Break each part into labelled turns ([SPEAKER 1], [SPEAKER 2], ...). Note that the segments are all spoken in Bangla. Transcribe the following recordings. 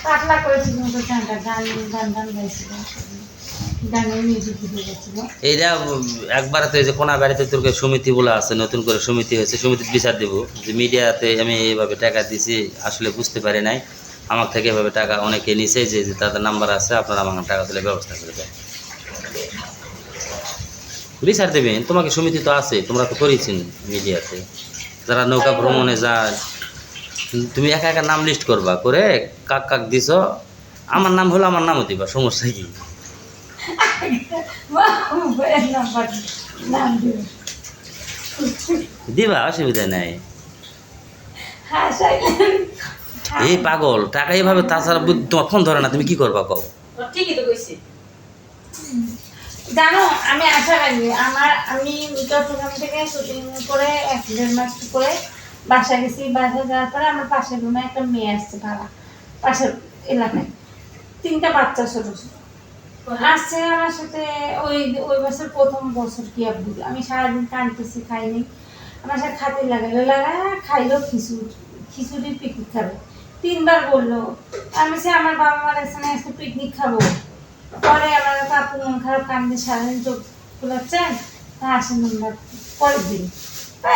[SPEAKER 1] পাতলা করেছিল গান গান গান গাইছিল, গানের মিউজিক ভিডিও গেছিল।
[SPEAKER 2] এইটা একবার তো এই যে কোনা বাড়িতে তোর সমিতি বলে আছে, নতুন করে সমিতি হয়েছে, সমিতির বিচার দেবো যে মিডিয়াতে আমি এইভাবে টাকা দিছি, আসলে বুঝতে পারি নাই, আমার থেকে এভাবে টাকা অনেকে নিছে, যে তাদের নাম্বার আছে, আপনারা আমার টাকা তুলে ব্যবস্থা করে দেন, বিচার দেবেন। তোমাকে সমিতি তো আছে, তোমরা তো করেছেন মিডিয়াতে, যারা নৌকা ভ্রমণে যায়, তুমি একা একা নাম লিস্ট করবা, করে কাক কাক দিছ, আমার নাম হলো আমার নামও দিবা, সমস্যা কি? দিবা, অসুবিধা নাই। এই পাগল টাকা এইভাবে, তাছাড়া তোমার ফোন ধরে না, তুমি কি করবা কও?
[SPEAKER 1] ঠিকই তো কইছি। জানো আমি আশা রাখি আমি চট্টগ্রাম থেকে শুটিং করে 1-1.5 মাস করে বাসা গেছি। বাসা যাওয়ার পরে আমার পাশের রুমে একটা মেয়ে আসছে, ভাড়া পাশের এলাকায়, 3টা বাচ্চা ছোট ছোট আসছে আমার সাথে। ওই ওই বছর প্রথম বছর কি আব্দুল, আমি সারাদিন কাঁদতেছি, খাইনি, আমার সাথে খাতে লাগা খাইলো খিচুড়ি পিকনিক খাবে, 3বার বললো। আমি সে আমার বাবা মার এখানে আজকে পিকনিক খাবো। পরে আমার কাপু মন খারাপ, কান্দে, সারাদিন চোখ খোলাচ্ছেন, আসেন নাম্বার পরের দিন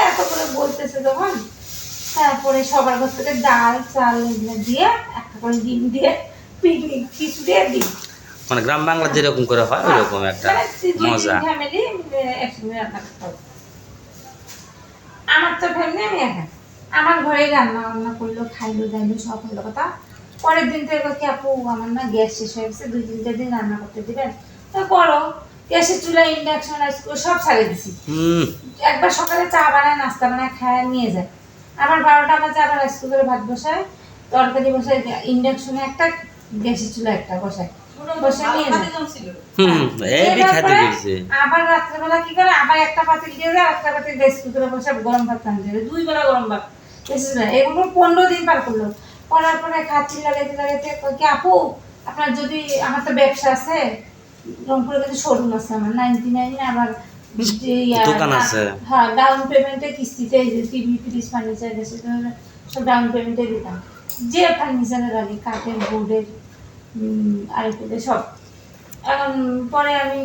[SPEAKER 1] এত করে বলতেছে তখন। তারপরে সবার ঘর থেকে ডাল চাল এগুলো দিয়ে একটা করে ডিম দিয়ে পিকনিক খিচুড়ি আর ডিম,
[SPEAKER 2] মানে গ্রাম বাংলা যেরকম করে হয় ওইরকম একটা মজা।
[SPEAKER 1] ফ্যামিলি একসঙ্গে রান্না করতে হবে। আমার তো ফ্যামিলি, আমি একা, আমার ঘরে রান্না বান্না করলো, খাইলো দাইলো, সব হলো কথা। পরের দিন থেকে কি আপু আমার না গ্যাস শেষ হয়ে গেছে, 2-3 দিন রান্না করতে দিবেন, তো করো। গ্যাসের চুলা, ইন্ডাকশন, রাইস কুকার সব ছাড়িয়ে দিছি। একবার সকালে চা বানায়, নাস্তা বানায়, খায় নিয়ে যায়। আবার 12টা বাজে আবার রাইস কুকারে ভাত বসায়, তরকারি বসায়, ইন্ডাকশনে একটা, গ্যাসের চুলা একটা বসায়, বসে নিয়ে যায়। আবার রাত্রেবেলা কি করে, আবার একটা পাতিল দিয়ে যায়, একটা পাতিল রাইস কুকারে বসে গরম ভাত রাঁধে, 2 বেলা গরম ভাত। এগুলো 15 দিন পার করলো। করার পরে খাচ্ছি লাগাইতে কি আপু আপনার যদি, আমার তো ব্যবসা আছে, রংপুরে কিন্তু শোরুম আছে আমার, 99 আবার
[SPEAKER 2] দোকান আছে,
[SPEAKER 1] হ্যাঁ, ডাউন পেমেন্টে কিস্তিতে টিভি ফ্রিজ ফার্নিচার গেছে, সব ডাউন পেমেন্টে দিতাম, যে ফার্নিচারের আগে কাঠের বোর্ডের আরেকটু সব। এখন পরে আমি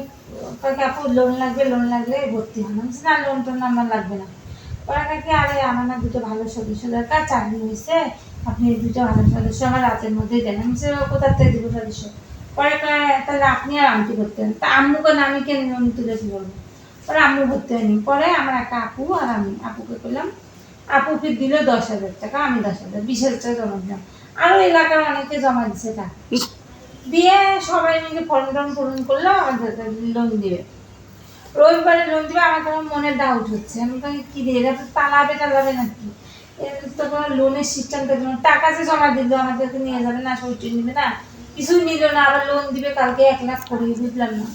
[SPEAKER 1] আপু লোন লাগলে ভর্তি হন, না লোন টোন আমার লাগবে না। পরে কাকে আরে আমার না 2টো ভালো সদস্য দরকার, চাকরি হয়েছে, আপনি 2টো ভালো সদস্য আমার রাতের মধ্যেই দেন। আমি কোথার থেকে দিব সদস্য? পরে তাহলে আপনি আর আন্টি করতেন, তা আম্মুকে আমি কেন লোন তুলেছি বলবো? পরে আম্মু ভর্তি হয়নি। পরে আমার একটা আপু আর আমি আপুকে করলাম, আপুকে দিল 10,000 টাকা, আমি 10,000, 20,000 টাকা জমা দিলাম। আরো এলাকার অনেকে জমা দিচ্ছে টাকা দিয়ে, সবাই মিলে ফর্ম পূরণ করলো, আমাদের লোন দিবে, রবিবারে লোন দিবে। আমার তখন মনে ডাউট হচ্ছে, আমি কি দিয়ে এটা টালাবে নাকি, তো কোনো লোনের সিস্টেমটা টাকা যে জমা দিল আমাদেরকে নিয়ে যাবে না, সইটি নিবে না, কিছুই নিল না, আবার লোন দিবে কালকে 1 লাখ করে, বুঝলাম না।